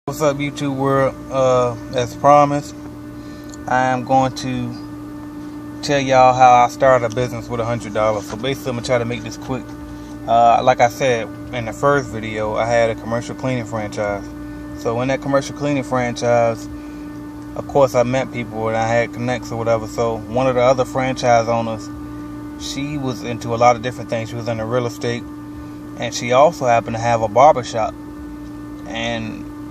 What's up, YouTube world? As promised, I am going to tell y'all how I started a business with $100. So basically, I'm gonna try to make this quick. Like I said in the first video, I had a commercial cleaning franchise. So in that commercial cleaning franchise, of course, I met people and I had connects or whatever. So one of the other franchise owners, she was into a lot of different things. She was into real estate, and she also happened to have a barbershop.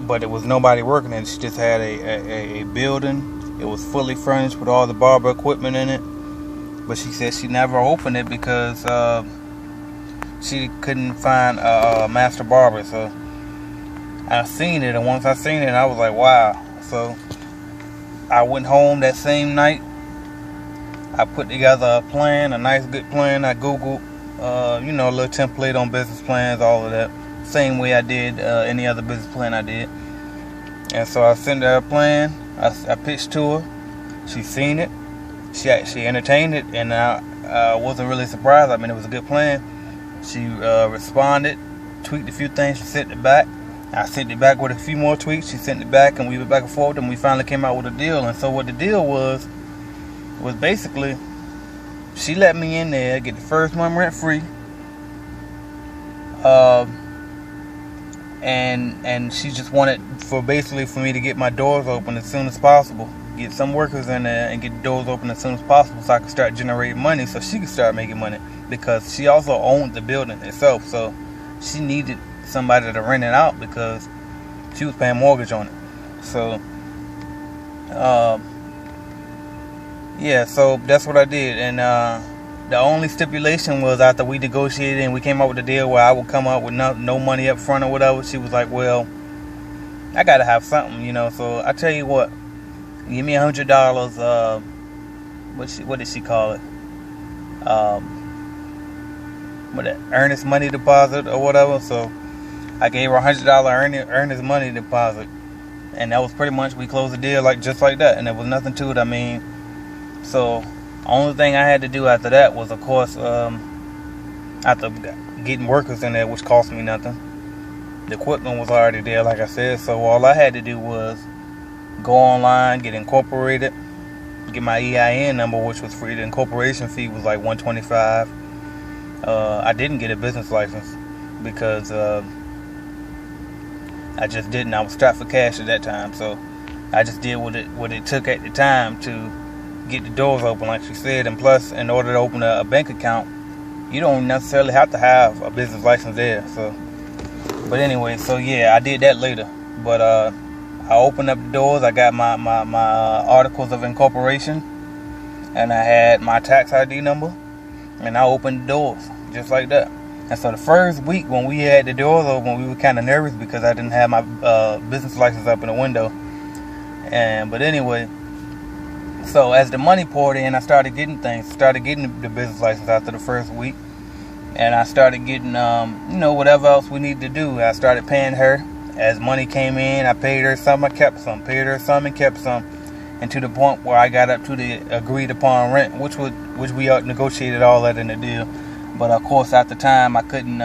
But it was nobody working in it. She just had a building. It was fully furnished with all the barber equipment in it. But she said she never opened it because she couldn't find a master barber. So I seen it, and once I seen it, I was like, wow. So I went home that same night. I put together a plan, a nice good plan. I Googled, a little template on business plans, all of that. Same way I did any other business plan I did. And so I sent her a plan. I pitched to her. She seen it. She entertained it, and I wasn't really surprised. I mean, it was a good plan. She responded, tweaked a few things. She sent it back. I sent it back with a few more tweaks. She sent it back, and we went back and forth, and we finally came out with a deal. And so what the deal was basically, she let me in there, get the first month rent free. And she just wanted for me to get my doors open as soon as possible, get some workers in there and get the doors open as soon as possible, so I could start generating money, so she could start making money, because she also owned the building itself. So she needed somebody to rent it out because she was paying mortgage on it. So so that's what I did. And the only stipulation was, after we negotiated and we came up with a deal where I would come up with no money up front or whatever, she was like, well, I gotta have something, so I tell you what, give me $100, what did she call it, earnest money deposit or whatever. So I gave her $100 earnest money deposit, and that was pretty much, we closed the deal just like that, and there was nothing to it. I mean, so only thing I had to do after that was, of course, after getting workers in there, which cost me nothing. The equipment was already there, like I said, so all I had to do was go online, get incorporated, get my EIN number, which was free. The incorporation fee was like $125. I didn't get a business license because I just didn't. I was strapped for cash at that time, so I just did what it took at the time to get the doors open, like she said. And plus, in order to open a bank account, you don't necessarily have to have a business license there. So, but anyway, so yeah, I did that later. But I opened up the doors. I got my articles of incorporation, and I had my tax ID number, and I opened the doors just like that. And so the first week when we had the doors open, we were kind of nervous because I didn't have my business license up in the window. But anyway, so as the money poured in, I started getting the business license after the first week. And I started getting, whatever else we needed to do. I started paying her. As money came in, I paid her some, I kept some. Paid her some and kept some. And to the point where I got up to the agreed upon rent, which we negotiated all that in the deal. But of course, at the time, I couldn't,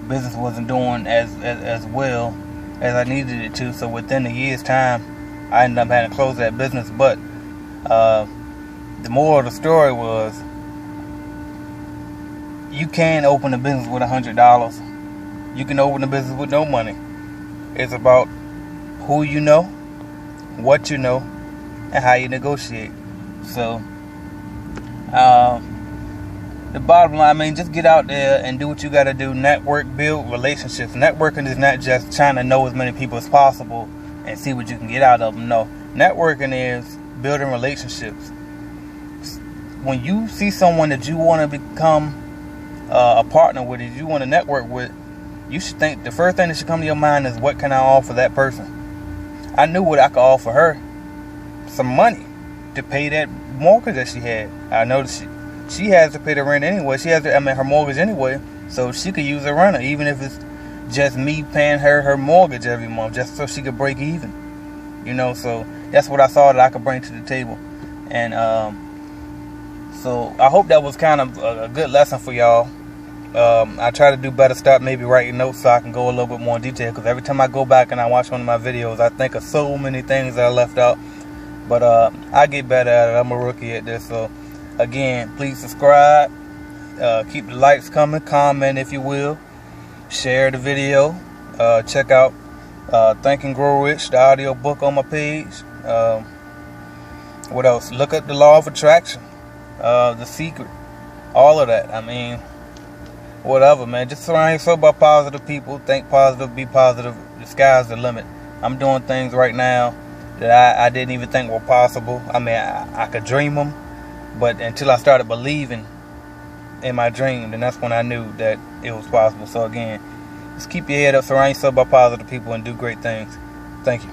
business wasn't doing as well as I needed it to. So within a year's time, I ended up having to close that business. But the moral of the story was, you can open a business with $100. You can open a business with no money. It's about who you know, what you know, and how you negotiate. So the bottom line, just get out there and do what you got to do. Network, build relationships. Networking is not just trying to know as many people as possible and see what you can get out of them. No, networking is building relationships. When you see someone that you want to become a partner with, if you want to network with, you should think, the first thing that should come to your mind is, what can I offer that person? I knew what I could offer her: some money to pay that mortgage that she had. I noticed she has to pay the rent anyway. She has her mortgage anyway, so she could use a renter, even if it's just me paying her mortgage every month, just so she could break even. So that's what I saw that I could bring to the table. And so I hope that was kind of a good lesson for y'all. I try to do better, start maybe writing notes so I can go a little bit more in detail, because every time I go back and I watch one of my videos, I think of so many things that I left out. But I get better at it. I'm a rookie at this. So again, please subscribe, keep the likes coming, comment if you will, share the video, check out Think and Grow Rich, the audio book on my page. What else? Look at the Law of Attraction, The Secret, all of that. I mean, whatever, man. Just surround yourself by positive people. Think positive, be positive. The sky's the limit. I'm doing things right now that I didn't even think were possible. I mean, I could dream them, but until I started believing in my dream, then that's when I knew that it was possible. So again, just keep your head up, surround yourself by positive people, and do great things. Thank you.